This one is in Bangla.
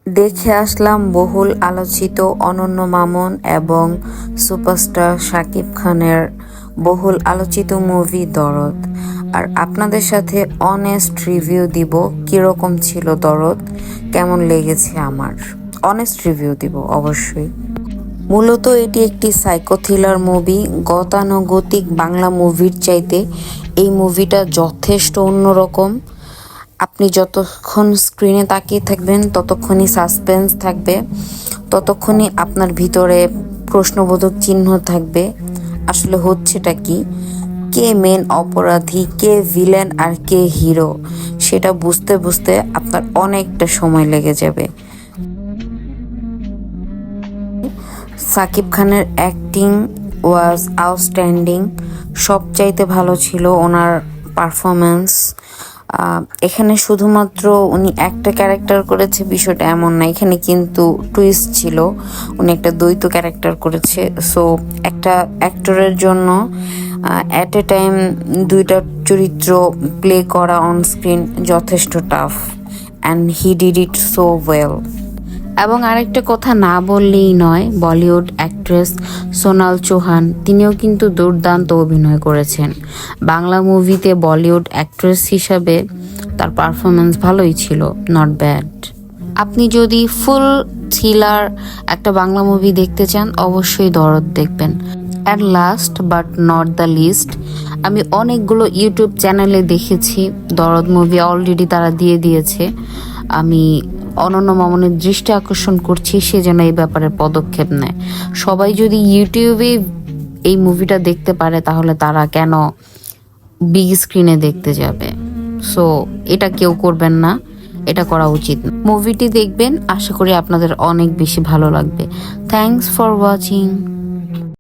দেখে আসলাম বহুল আলোচিত অনন্য মামুন এবং সুপারস্টার শাকিব খানের বহুল আলোচিত মুভি দরদ। আর আপনাদের সাথে অনেস্ট রিভিউ দিব, কিরকম ছিল দরদ, কেমন লেগেছে আমার। অনেস্ট রিভিউ দিব অবশ্যই। মূলত এটি একটি সাইকো থ্রিলার মুভি। গতানুগতিক বাংলা মুভির চাইতে এই মুভিটা যথেষ্ট অন্যরকম। আপনি যতক্ষণ স্ক্রিনে তাকিয়ে থাকবেন ততক্ষণই সাসপেন্স থাকবে, ততক্ষণই আপনার ভিতরে প্রশ্নবোধক চিহ্ন থাকবে। আসলে হচ্ছেটা কি, কে মেন অপরাধী, কে ভিলেন আর কে হিরো, সেটা বুঝতে বুঝতে আপনার অনেকটা সময় লেগে যাবে। সাকিব খানের অ্যাক্টিং ওয়াজ আউটস্ট্যান্ডিং। সবচাইতে ভালো ছিল ওনার পারফরমেন্স। এখানে শুধুমাত্র উনি একটা ক্যারেক্টার করেছে বিষয়টা এমন না, এখানে কিন্তু টুইস্ট ছিল, উনি একটা দ্বৈত ক্যারেক্টার করেছে। সো একটা অ্যাক্টরের জন্য অ্যাট এ টাইম দুইটা চরিত্র প্লে করা অন স্ক্রিন যথেষ্ট tough, and he did it so well. এবং আরেকটা কথা না বললেই নয়, বলিউড অ্যাক্ট্রেস সোনাল চৌহান, তিনিও কিন্তু দুর্দান্ত অভিনয় করেছেন বাংলা মুভিতে। বলিউড অ্যাক্ট্রেস হিসাবে তার পারফরমেন্স ভালোই ছিল, নট ব্যাড। আপনি যদি ফুল থ্রিলার একটা বাংলা মুভি দেখতে চান অবশ্যই দরদ দেখবেন। অ্যাট লাস্ট বাট নট দ্য লিস্ট, আমি অনেকগুলো ইউটিউব চ্যানেলে দেখেছি দরদ মুভি অলরেডি তারা দিয়ে দিয়েছে। আমি অনন্য মামুনের দৃষ্টি আকর্ষণ করছি সে যেন এই ব্যাপারে পদক্ষেপ নেয়। সবাই যদি ইউটিউবে এই মুভিটা দেখতে পারে তাহলে তারা কেন বিগ স্ক্রিনে দেখতে যাবে? সো এটা কেউ করবেন না, এটা করা উচিত না। মুভিটি দেখবেন, আশা করি আপনাদের অনেক বেশি ভালো লাগবে। Thanks for watching.